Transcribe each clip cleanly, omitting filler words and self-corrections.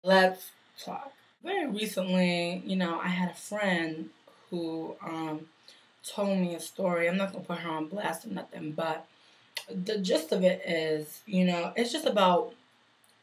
Let's talk. Very recently, you know, I had a friend who told me a story. I'm not going to put her on blast or nothing, but the gist of it is, you know, it's just about,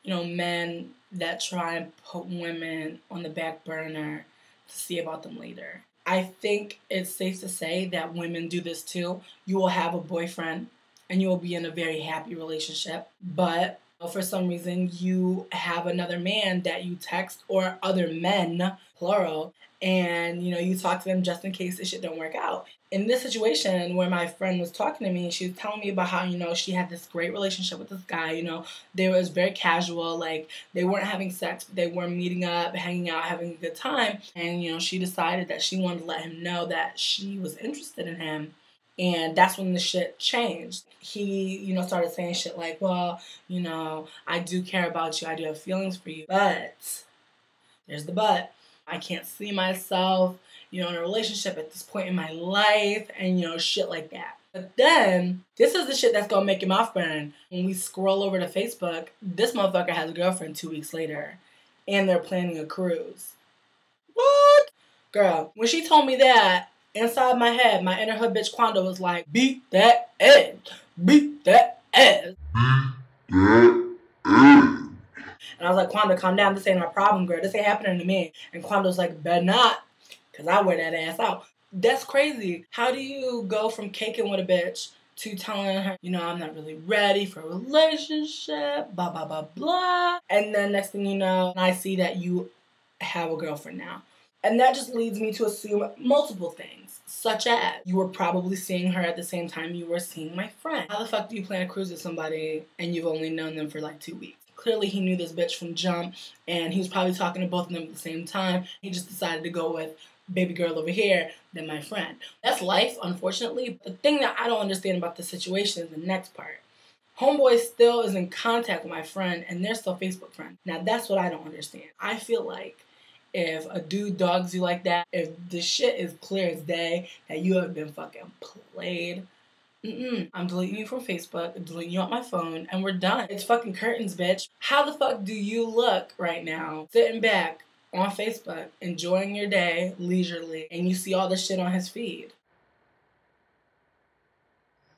you know, men that try and put women on the back burner to see about them later. I think it's safe to say that women do this too. You will have a boyfriend and you will be in a very happy relationship, but for some reason you have another man that you text, or other men, plural, and you know, you talk to them just in case this shit don't work out. In this situation where my friend was talking to me, she was telling me about how, you know, she had this great relationship with this guy, you know, they was very casual, like they weren't having sex, but they were meeting up, hanging out, having a good time, and you know, she decided that she wanted to let him know that she was interested in him. And that's when the shit changed. He, you know, started saying shit like, well, you know, I do care about you. I do have feelings for you. But, there's the but. I can't see myself, you know, in a relationship at this point in my life, and, you know, shit like that. But then, this is the shit that's gonna make your mouth burn. When we scroll over to Facebook, this motherfucker has a girlfriend 2 weeks later. And they're planning a cruise. What? Girl, when she told me that, inside my head, my inner hood bitch Quando was like, beat that ass. Beat that ass. And I was like, Quando, calm down. This ain't our problem, girl. This ain't happening to me. And Quando's like, better not, because I wear that ass out. That's crazy. How do you go from caking with a bitch to telling her, you know, I'm not really ready for a relationship, blah, blah, blah, blah. And then next thing you know, I see that you have a girlfriend now. And that just leads me to assume multiple things, such as you were probably seeing her at the same time you were seeing my friend. How the fuck do you plan a cruise with somebody and you've only known them for like 2 weeks? Clearly he knew this bitch from jump, and he was probably talking to both of them at the same time. He just decided to go with baby girl over here than my friend. That's life, unfortunately. The thing that I don't understand about the situation is the next part. Homeboy still is in contact with my friend, and they're still Facebook friends. Now that's what I don't understand. I feel like if a dude dogs you like that, if the shit is clear as day that you have been fucking played, I'm deleting you from Facebook, I'm deleting you off my phone, and we're done. It's fucking curtains, bitch. How the fuck do you look right now, sitting back on Facebook, enjoying your day leisurely, and you see all this shit on his feed?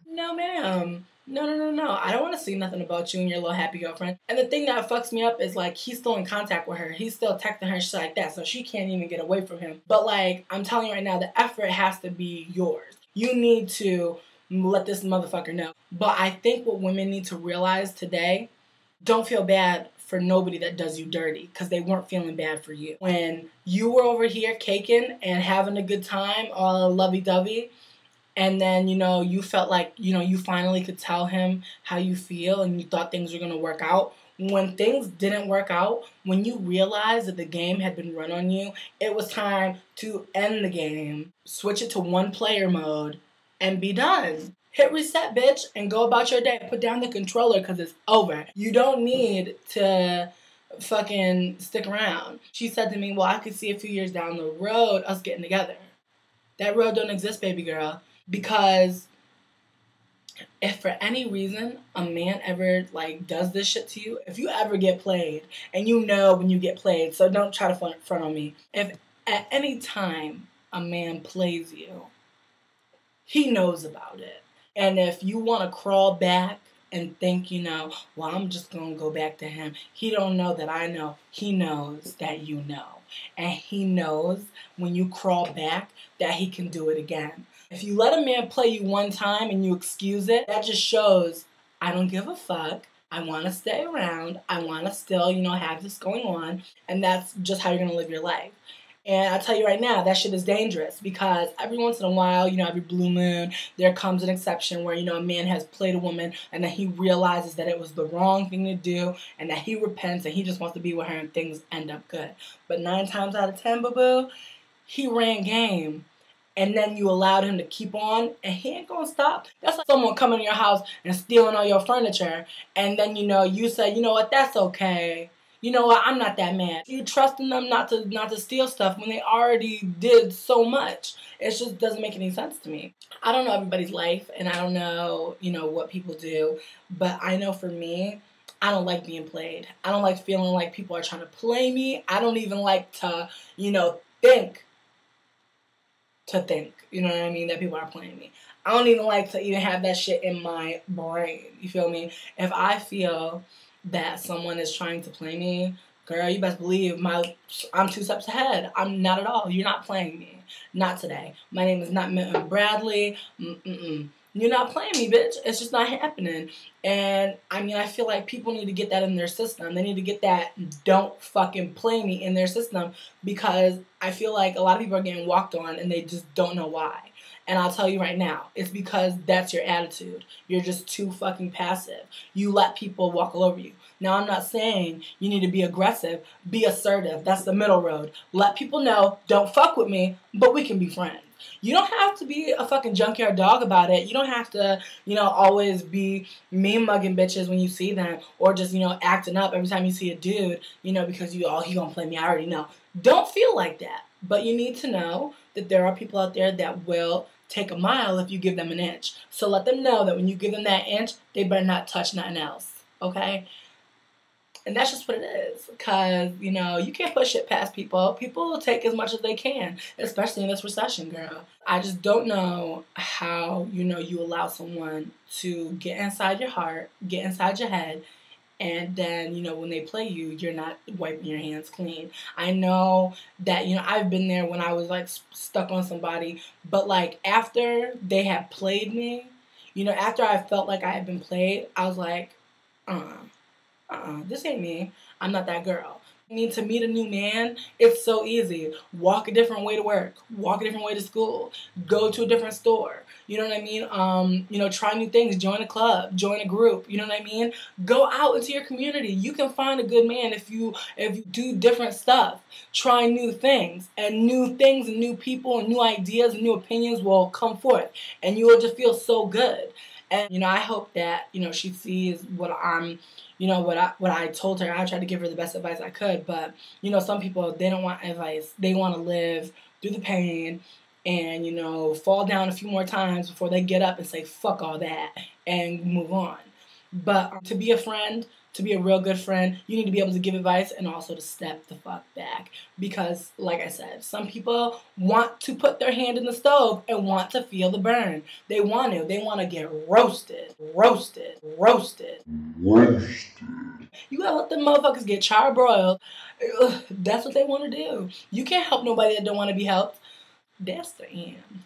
No, ma'am. No. I don't want to see nothing about you and your little happy girlfriend. And the thing that fucks me up is, like, he's still in contact with her. He's still texting her and shit like that, so she can't even get away from him. But, like, I'm telling you right now, the effort has to be yours. You need to let this motherfucker know. But I think what women need to realize today, don't feel bad for nobody that does you dirty, because they weren't feeling bad for you. When you were over here caking and having a good time, all lovey-dovey, and then, you know, you felt like, you know, you finally could tell him how you feel and you thought things were going to work out. When things didn't work out, when you realized that the game had been run on you, it was time to end the game, switch it to one player mode, and be done. Hit reset, bitch, and go about your day. Put down the controller because it's over. You don't need to fucking stick around. She said to me, well, I could see a few years down the road us getting together. That road don't exist, baby girl. Because if for any reason a man ever, like, does this shit to you, if you ever get played, and you know when you get played, so don't try to front on me. If at any time a man plays you, he knows about it. And if you want to crawl back and think, you know, well, I'm just going to go back to him, he don't know that I know. He knows that you know. And he knows when you crawl back that he can do it again. If you let a man play you one time and you excuse it, that just shows I don't give a fuck. I want to stay around. I want to still, you know, have this going on. And that's just how you're going to live your life. And I tell you right now, that shit is dangerous, because every once in a while, you know, every blue moon, there comes an exception where, you know, a man has played a woman and then he realizes that it was the wrong thing to do and that he repents and he just wants to be with her and things end up good. But 9 times out of 10, boo-boo, he ran game. And then you allowed him to keep on, and he ain't gonna stop. That's like someone coming in your house and stealing all your furniture, and then, you know, you say, you know what, that's okay. You know what, I'm not that man. You trusting them not to steal stuff when they already did so much. It just doesn't make any sense to me. I don't know everybody's life, and I don't know, you know, what people do, but I know for me, I don't like being played. I don't like feeling like people are trying to play me. I don't even like to, think, you know what I mean, that people are playing me. I don't even like to even have that shit in my brain. You feel me? If I feel that someone is trying to play me, girl, you best believe I'm 2 steps ahead. I'm not at all. You're not playing me. Not today. My name is not Milton Bradley. You're not playing me, bitch. It's just not happening. And I mean, I feel like people need to get that in their system. They need to get that don't fucking play me in their system, because I feel like a lot of people are getting walked on and they just don't know why. And I'll tell you right now, it's because that's your attitude. You're just too fucking passive. You let people walk all over you. Now, I'm not saying you need to be aggressive. Be assertive. That's the middle road. Let people know, don't fuck with me, but we can be friends. You don't have to be a fucking junkyard dog about it. You don't have to, always be mean mugging bitches when you see them, or just, acting up every time you see a dude, because he gonna play me. I already know. Don't feel like that. But you need to know that there are people out there that will take a mile if you give them an inch. So let them know that when you give them that inch, they better not touch nothing else. Okay? And that's just what it is. Because, you can't put shit past people. People will take as much as they can, especially in this recession, girl. I just don't know how, you allow someone to get inside your heart, get inside your head, and then, when they play you, you're not wiping your hands clean. I know that, I've been there when I was, like, stuck on somebody. But, like, after they had played me, after I felt like I had been played, I was like, this ain't me. I'm not that girl. To meet a new man, it's so easy. Walk a different way to work. Walk a different way to school. Go to a different store. You know what I mean? Try new things. Join a club. Join a group. You know what I mean? Go out into your community. You can find a good man if you do different stuff. Try new things. And new people and new ideas and new opinions will come forth. And you will just feel so good. And, I hope that, she sees what I'm, what I told her. I tried to give her the best advice I could. But, some people, they don't want advice. They want to live through the pain and, fall down a few more times before they get up and say, fuck all that, and move on. But to be a friend, to be a real good friend, you need to be able to give advice and also to step the fuck back. Because, like I said, some people want to put their hand in the stove and want to feel the burn. They want to get roasted. You gotta let them motherfuckers get charbroiled. That's what they want to do. You can't help nobody that don't want to be helped. That's the end.